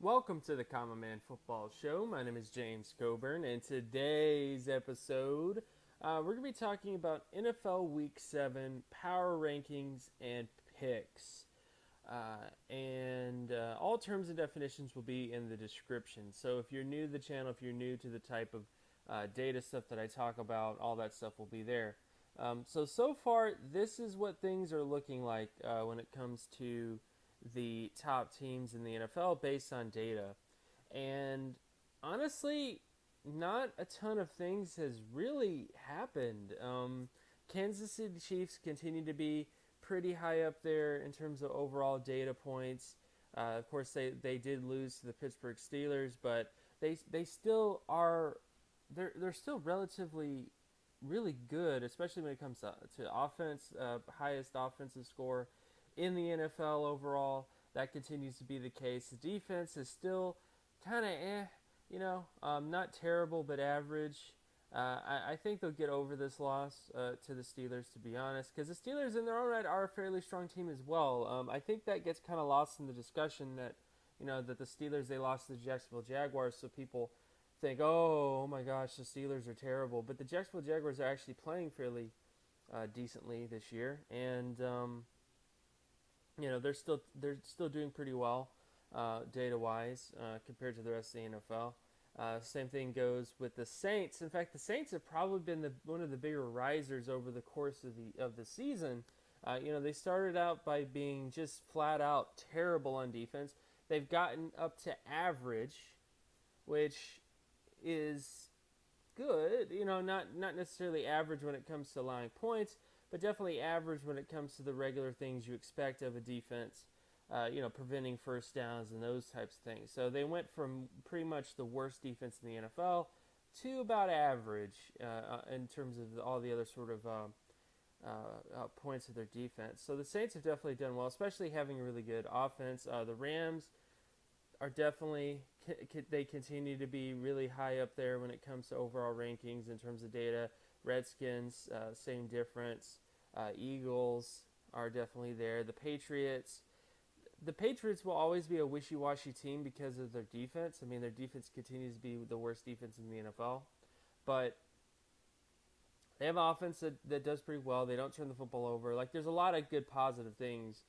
Welcome to the Common Man Football Show. My name is James Coburn, and today's episode, we're going to be talking about NFL Week 7 power rankings and picks. And all terms and definitions will be in the description. So if you're new to the channel, if you're new to the type of data stuff that I talk about, all that stuff will be there. So far, this is what things are looking like when it comes to the top teams in the NFL based on data. And honestly, not a ton of things has really happened. Kansas City Chiefs continue to be pretty high up there in terms of overall data points. Of course, they did lose to the Pittsburgh Steelers, but they still are they're still relatively really good, especially when it comes to offense, highest offensive score in the NFL overall. That continues to be the case. The defense is still kind of not terrible but average. I think they'll get over this loss to the Steelers, to be honest, because the Steelers in their own right are a fairly strong team as well. I think that gets kind of lost in the discussion that that the Steelers, they lost to the Jacksonville Jaguars, so people think, oh my gosh, the Steelers are terrible, but the Jacksonville Jaguars are actually playing fairly decently this year, and they're still doing pretty well data wise compared to the rest of the NFL. Same thing goes with the Saints. In fact, the Saints have probably been one of the bigger risers over the course of the season. They started out by being just flat out terrible on defense. They've gotten up to average, which is good. Not necessarily average when it comes to allowing points, but definitely average when it comes to the regular things you expect of a defense. Preventing first downs and those types of things. So they went from pretty much the worst defense in the NFL to about average in terms of all the other sort of points of their defense. So the Saints have definitely done well, especially having a really good offense. The Rams are definitely, they continue to be really high up there when it comes to overall rankings in terms of data. Redskins, same difference. Eagles are definitely there. The Patriots will always be a wishy-washy team because of their defense. I mean, their defense continues to be the worst defense in the NFL. But they have an offense that does pretty well. They don't turn the football over. There's a lot of good positive things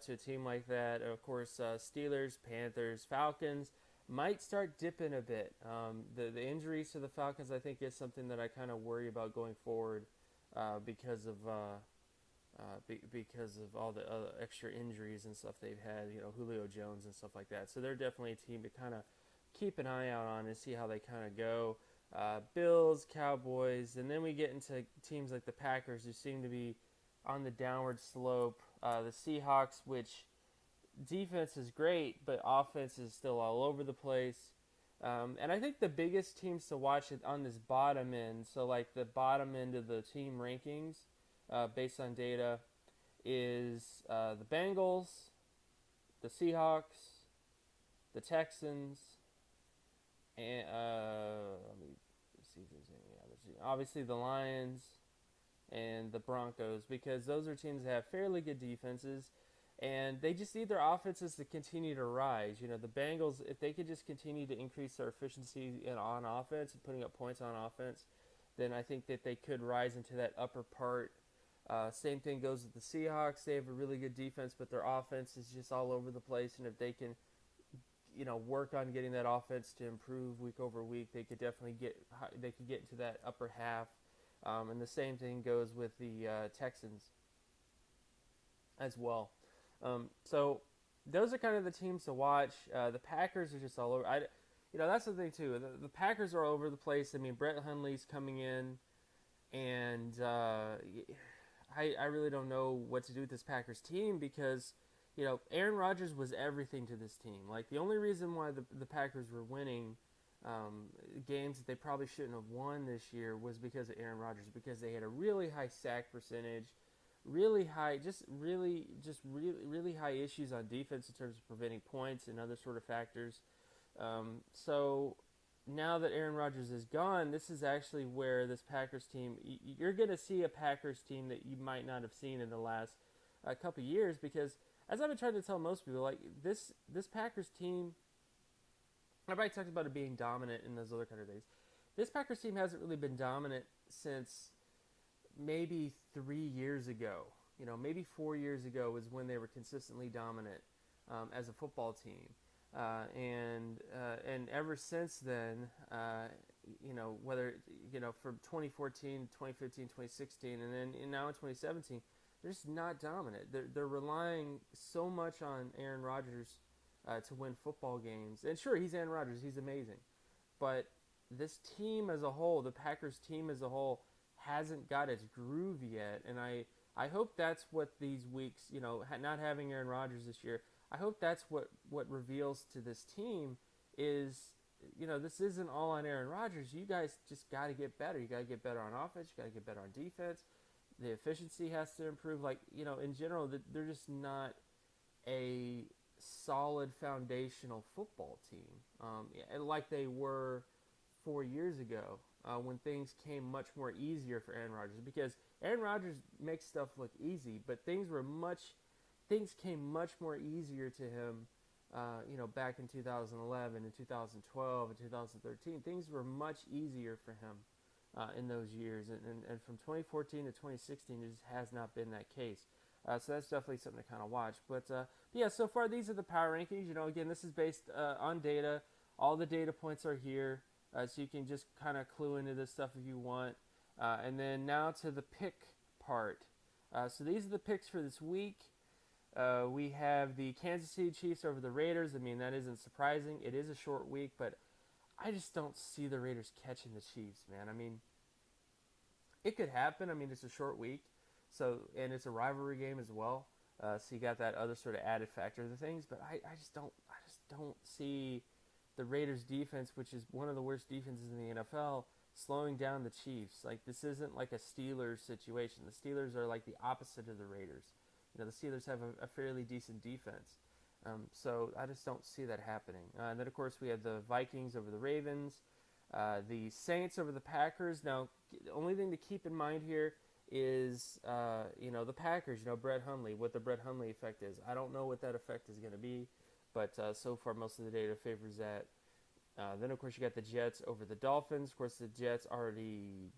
to a team like that. And of course, Steelers, Panthers, Falcons might start dipping a bit. The injuries to the Falcons, I think, is something that I kind of worry about going forward because of all the other extra injuries and stuff they've had, Julio Jones and stuff like that. So they're definitely a team to kind of keep an eye out on and see how they kind of go. Bills, Cowboys, and then we get into teams like the Packers, who seem to be on the downward slope. The Seahawks, which defense is great, but offense is still all over the place. And I think the biggest teams to watch on this bottom end, so like the bottom end of the team rankings, based on data, is the Bengals, the Seahawks, the Texans, and let me see if there's any others. Obviously the Lions and the Broncos, because those are teams that have fairly good defenses, and they just need their offenses to continue to rise. The Bengals, if they could just continue to increase their efficiency on offense and putting up points on offense, then I think that they could rise into that upper part. Same thing goes with the Seahawks. They have a really good defense, but their offense is just all over the place. And if they can, work on getting that offense to improve week over week, they could definitely get into that upper half. And the same thing goes with the Texans as well. So those are kind of the teams to watch. The Packers are just all over. That's the thing too. The Packers are all over the place. I mean, Brett Hundley's coming in, and I really don't know what to do with this Packers team because, Aaron Rodgers was everything to this team. The only reason why the Packers were winning games that they probably shouldn't have won this year was because of Aaron Rodgers, because they had a really high sack percentage, really high, really high issues on defense in terms of preventing points and other sort of factors. So now that Aaron Rodgers is gone, this is actually where this Packers team, you're going to see a Packers team that you might not have seen in the last couple of years, because as I've been trying to tell most people, this Packers team Everybody talks about it being dominant in those other kind of days. This Packers team hasn't really been dominant since maybe 3 years ago. Maybe 4 years ago was when they were consistently dominant as a football team. And ever since then, whether, from 2014, 2015, 2016, and then now in 2017, they're just not dominant. They're relying so much on Aaron Rodgers to win football games. And sure, he's Aaron Rodgers. He's amazing. But this team as a whole, the Packers team as a whole, hasn't got its groove yet. And I hope that's what these weeks, not having Aaron Rodgers this year, I hope that's what reveals to this team is, this isn't all on Aaron Rodgers. You guys just got to get better. You got to get better on offense. You got to get better on defense. The efficiency has to improve. In general, they're just not a solid foundational football team like they were 4 years ago when things came much more easier for Aaron Rodgers, because Aaron Rodgers makes stuff look easy, but things came much more easier to him back in 2011 and 2012 and 2013. Things were much easier for him in those years, and from 2014 to 2016 it just has not been that case. So that's definitely something to kind of watch. But yeah, so far these are the power rankings. Again, this is based on data. All the data points are here, so you can just kind of clue into this stuff if you want. And then now to the pick part. So these are the picks for this week. We have the Kansas City Chiefs over the Raiders. I mean, that isn't surprising. It is a short week, but I just don't see the Raiders catching the Chiefs, man. I mean, it could happen. I mean, it's a short week. And it's a rivalry game as well. So you got that other sort of added factor of the things, but I just don't see the Raiders defense, which is one of the worst defenses in the NFL, slowing down the Chiefs. This isn't like a Steelers situation. The Steelers are like the opposite of the Raiders. The Steelers have a fairly decent defense. So I just don't see that happening. And then, of course, we have the Vikings over the Ravens, the Saints over the Packers. Now, the only thing to keep in mind here is, the Packers, Brett Hundley, what the Brett Hundley effect is. I don't know what that effect is going to be, but so far most of the data favors that. Then, of course, you got the Jets over the Dolphins. Of course, the Jets already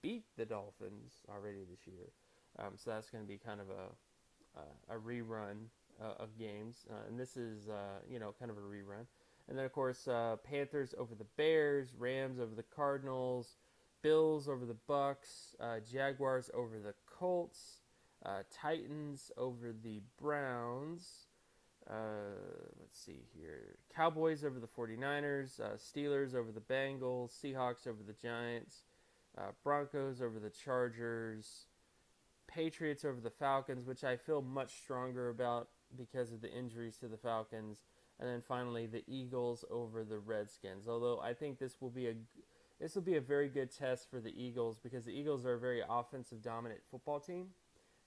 beat the Dolphins already this year. So that's going to be kind of a rerun of games. And this is, kind of a rerun. And then, of course, Panthers over the Bears, Rams over the Cardinals, Bills over the Bucks, Jaguars over the Colts, Titans over the Browns, let's see here, Cowboys over the 49ers, Steelers over the Bengals, Seahawks over the Giants, Broncos over the Chargers, Patriots over the Falcons, which I feel much stronger about because of the injuries to the Falcons, and then finally the Eagles over the Redskins. Although I think this will be a very good test for the Eagles, because the Eagles are a very offensive dominant football team,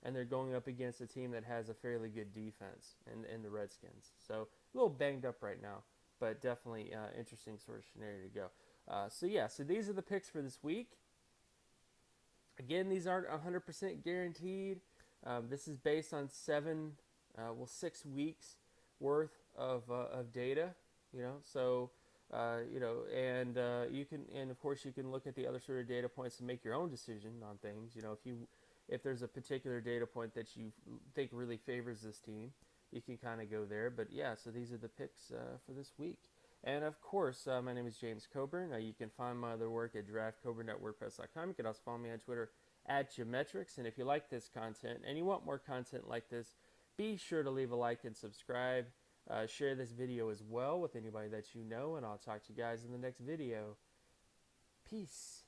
and they're going up against a team that has a fairly good defense in the Redskins. So a little banged up right now, but definitely interesting sort of scenario to go. So these are the picks for this week. Again, these aren't 100% guaranteed. This is based on 6 weeks worth of data, so you can, and of course you can look at the other sort of data points and make your own decision on things. If there's a particular data point that you think really favors this team, you can kind of go there. But yeah, so these are the picks for this week. And of course, my name is James Coburn. You can find my other work at draftcoburn.wordpress.com. You can also follow me on Twitter at Geometrics. And if you like this content and you want more content like this, be sure to leave a like and subscribe. Share this video as well with anybody that you know, and I'll talk to you guys in the next video. Peace.